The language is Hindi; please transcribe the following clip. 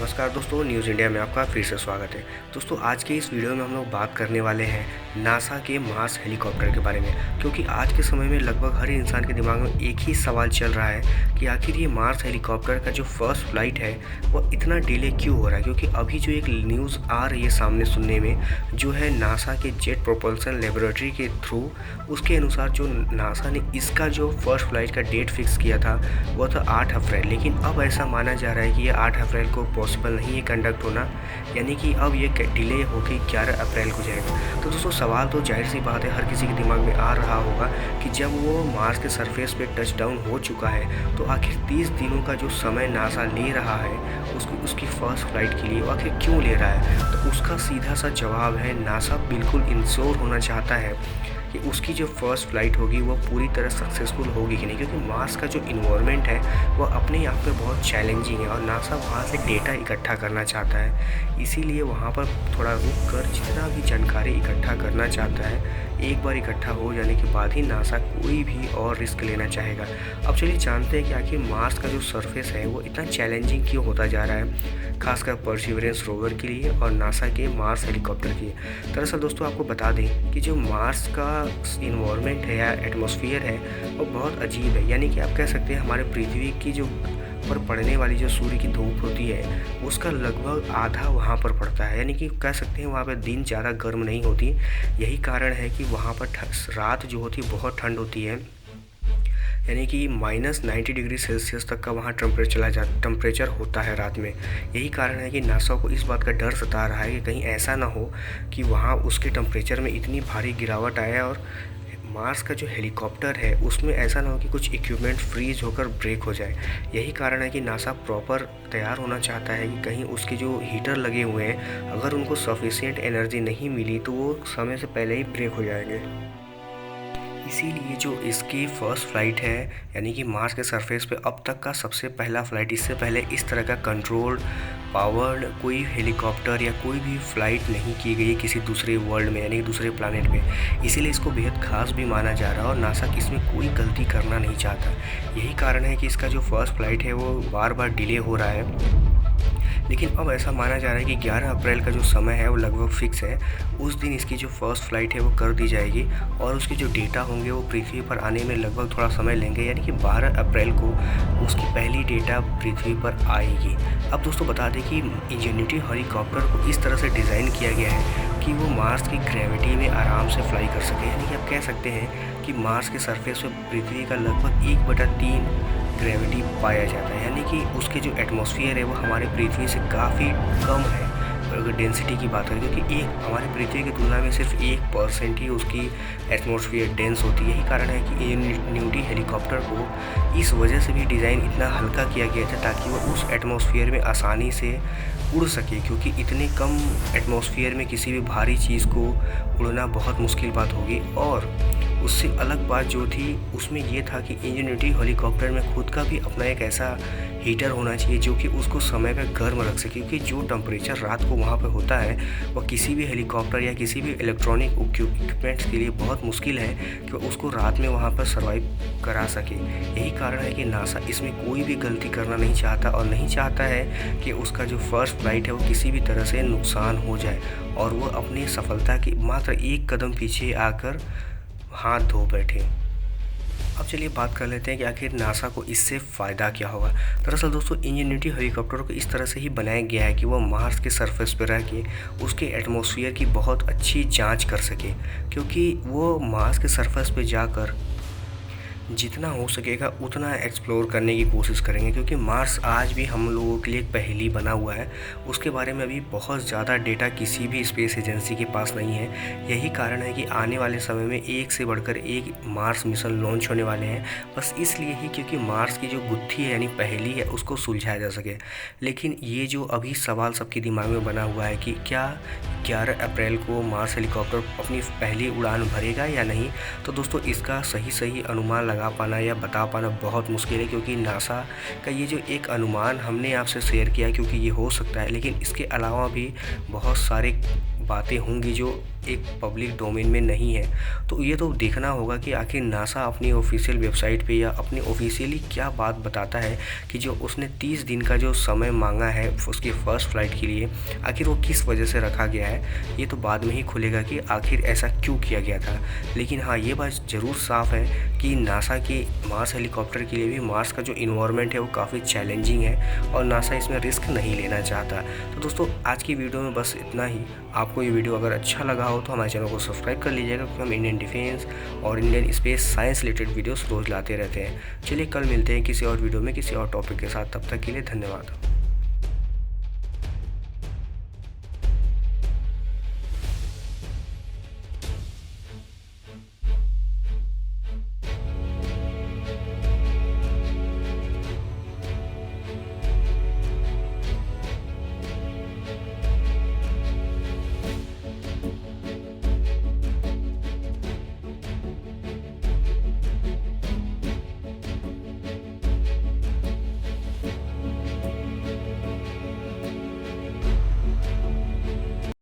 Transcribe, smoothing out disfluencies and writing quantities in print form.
नमस्कार दोस्तों, न्यूज़ इंडिया में आपका फिर से स्वागत है। दोस्तों, आज के इस वीडियो में हम लोग बात करने वाले हैं नासा के मार्स हेलीकॉप्टर के बारे में, क्योंकि आज के समय में लगभग हर इंसान के दिमाग में एक ही सवाल चल रहा है कि आखिर ये मार्स हेलीकॉप्टर का जो फर्स्ट फ्लाइट है वो इतना डिले क्यों हो रहा है। क्योंकि अभी जो एक न्यूज़ आ रही है सामने सुनने में, जो है नासा के जेट प्रोपल्सन लेबोरेटरी के थ्रू, उसके अनुसार जो नासा ने इसका जो फर्स्ट फ्लाइट का डेट फिक्स किया था वो था 8 अप्रैल। लेकिन अब ऐसा माना जा रहा है कि ये 8 अप्रैल को पॉसिबल नहीं है कंडक्ट होना, यानी कि अब ये डिले होकर 11 अप्रैल को जाएगा। तो दोस्तों, सवाल तो जाहिर सी बात है हर किसी के दिमाग में आ रहा होगा कि जब वो मार्स के सरफेस पे टच डाउन हो चुका है तो आखिर 30 दिनों का जो समय नासा ले रहा है उसकी फर्स्ट फ्लाइट के लिए, वो आखिर क्यों ले रहा है। तो उसका सीधा सा जवाब है, नासा बिल्कुल इंश्योर होना चाहता है कि उसकी जो फर्स्ट फ्लाइट होगी वो पूरी तरह सक्सेसफुल होगी कि नहीं। क्योंकि मार्स का जो इन्वायरमेंट है वो अपने आप में बहुत चैलेंजिंग है और नासा वहाँ से डेटा इकट्ठा करना चाहता है। इसीलिए वहाँ पर थोड़ा रुक कर जितना भी जानकारी इकट्ठा करना चाहता है, एक बार इकट्ठा हो जाने के बाद ही नासा कोई भी और रिस्क लेना चाहेगा। अब चलिए जानते हैं कि आखिर मार्स का जो सरफेस है वो इतना चैलेंजिंग क्यों होता जा रहा है, खासकर परसिवरेंस रोवर के लिए और नासा के मार्स हेलीकॉप्टर के लिए। दरअसल दोस्तों, आपको बता दें कि जो मार्स का इन्वायरमेंट है या एटमॉस्फेयर है वो बहुत अजीब है। यानी कि आप कह सकते हैं हमारे पृथ्वी की जो पर पड़ने वाली जो सूर्य की धूप होती है उसका लगभग आधा वहाँ पर पड़ता है। यानी कि कह सकते हैं वहाँ पर दिन ज़्यादा गर्म नहीं होती। यही कारण है कि वहाँ पर रात जो होती है बहुत ठंड होती है, यानी कि -90 डिग्री सेल्सियस तक का वहाँ टेम्परेचर होता है रात में। यही कारण है कि नासा को इस बात का डर सता रहा है कि कहीं ऐसा ना हो कि वहाँ उसके टेम्परेचर में इतनी भारी गिरावट आए और मार्स का जो हेलीकॉप्टर है उसमें ऐसा ना हो कि कुछ इक्विपमेंट फ्रीज होकर ब्रेक हो जाए। यही कारण है कि नासा प्रॉपर तैयार होना चाहता है कि कहीं उसके जो हीटर लगे हुए हैं अगर उनको सफिशिएंट एनर्जी नहीं मिली तो वो समय से पहले ही ब्रेक हो जाएंगे। इसीलिए जो इसकी फ़र्स्ट फ़्लाइट है, यानी कि मार्स के सरफेस पे अब तक का सबसे पहला फ़्लाइट, इससे पहले इस तरह का कंट्रोल्ड पावर्ड कोई हेलीकॉप्टर या कोई भी फ़्लाइट नहीं की गई किसी दूसरे वर्ल्ड में, यानी कि दूसरे प्लानेट पे। इसीलिए इसको बेहद ख़ास भी माना जा रहा है और नासा इसमें कोई गलती करना नहीं चाहता। यही कारण है कि इसका जो फ़र्स्ट फ़्लाइट है वो बार बार डिले हो रहा है। लेकिन अब ऐसा माना जा रहा है कि 11 अप्रैल का जो समय है वो लगभग फ़िक्स है। उस दिन इसकी जो फर्स्ट फ़्लाइट है वो कर दी जाएगी और उसके जो डेटा होंगे वो पृथ्वी पर आने में लगभग थोड़ा समय लेंगे, यानी कि 12 अप्रैल को उसकी पहली डेटा पृथ्वी पर आएगी। अब दोस्तों बता दें कि इंजेन्युटी हेलीकॉप्टर को इस तरह से डिज़ाइन किया गया है कि वो मार्स की ग्रेविटी में आराम से फ्लाई कर सके। यानी कि आप कह सकते हैं कि मार्स के सरफेस पर पृथ्वी का लगभग 1/3 ग्रेविटी पाया जाता है। यानी कि उसके जो एटमॉस्फेयर है वो हमारे पृथ्वी से काफ़ी कम है अगर डेंसिटी की बात करें, क्योंकि एक हमारे पृथ्वी की तुलना में सिर्फ 1% ही उसकी एटमॉस्फेयर डेंस होती है। यही कारण है कि इंजेन्युटी हेलीकॉप्टर को इस वजह से भी डिज़ाइन इतना हल्का किया गया था ताकि वो उस एटमॉस्फेयर में आसानी से उड़ सके, क्योंकि इतने कम एटमॉस्फेयर में किसी भी भारी चीज़ को उड़ना बहुत मुश्किल बात होगी। और उससे अलग बात जो थी उसमें ये था कि इंजेन्युटी हेलीकॉप्टर में खुद का भी अपना एक ऐसा हीटर होना चाहिए जो कि उसको समय पे गर्म रख सके, क्योंकि जो टेम्परेचर रात को वहाँ पे होता है वह किसी भी हेलीकॉप्टर या किसी भी इलेक्ट्रॉनिक इक्विपमेंट्स के लिए बहुत मुश्किल है कि उसको रात में वहाँ पर सर्वाइव करा सके। यही कारण है कि नासा इसमें कोई भी गलती करना नहीं चाहता और नहीं चाहता है कि उसका जो फर्स्ट फ्लाइट है वो किसी भी तरह से नुकसान हो जाए और वो अपनी सफलता की मात्र एक कदम पीछे आकर हाथ धो बैठे। अब चलिए बात कर लेते हैं कि आखिर नासा को इससे फ़ायदा क्या होगा। दरअसल दोस्तों, इंजेन्युटी हेलीकॉप्टर को इस तरह से ही बनाया गया है कि वो मार्स के सरफेस पर रह के उसके एटमॉस्फेयर की बहुत अच्छी जांच कर सके, क्योंकि वो मार्स के सरफेस पे जाकर जितना हो सकेगा उतना एक्सप्लोर करने की कोशिश करेंगे, क्योंकि मार्स आज भी हम लोगों के लिए एक पहेली बना हुआ है। उसके बारे में अभी बहुत ज़्यादा डेटा किसी भी स्पेस एजेंसी के पास नहीं है। यही कारण है कि आने वाले समय में एक से बढ़कर एक मार्स मिशन लॉन्च होने वाले हैं, बस इसलिए ही क्योंकि मार्स की जो गुत्थी है यानी पहेली है उसको सुलझाया जा सके। लेकिन ये जो अभी सवाल सबके दिमाग में बना हुआ है कि क्या 11 अप्रैल को मार्स हेलीकॉप्टर अपनी पहली उड़ान भरेगा या नहीं, तो दोस्तों इसका सही अनुमान लगा पाना या बता पाना बहुत मुश्किल है, क्योंकि नासा का ये जो एक अनुमान हमने आपसे शेयर किया क्योंकि ये हो सकता है, लेकिन इसके अलावा भी बहुत सारे बातें होंगी जो एक पब्लिक डोमेन में नहीं है। तो ये तो देखना होगा कि आखिर नासा अपनी ऑफिशियल वेबसाइट पे या अपनी ऑफिशियली क्या बात बताता है कि जो उसने 30 दिन का जो समय मांगा है उसकी फ़र्स्ट फ्लाइट के लिए, आखिर वो किस वजह से रखा गया है। ये तो बाद में ही खुलेगा कि आखिर ऐसा क्यों किया गया था। लेकिन हाँ, ये बात ज़रूर साफ़ है कि नासा के मार्स हेलीकॉप्टर के लिए भी मार्स का जो इन्वायरमेंट है वो काफ़ी चैलेंजिंग है और नासा इसमें रिस्क नहीं लेना चाहता। तो दोस्तों, आज की वीडियो में बस इतना ही। आपको ये वीडियो अगर अच्छा लगा हो तो हमारे चैनल को सब्सक्राइब कर लीजिएगा, क्योंकि हम इंडियन डिफेंस और Indian space science related videos रोज़ लाते रहते हैं। चलिए, कल मिलते हैं किसी और वीडियो में किसी और टॉपिक के साथ। तब तक के लिए धन्यवाद।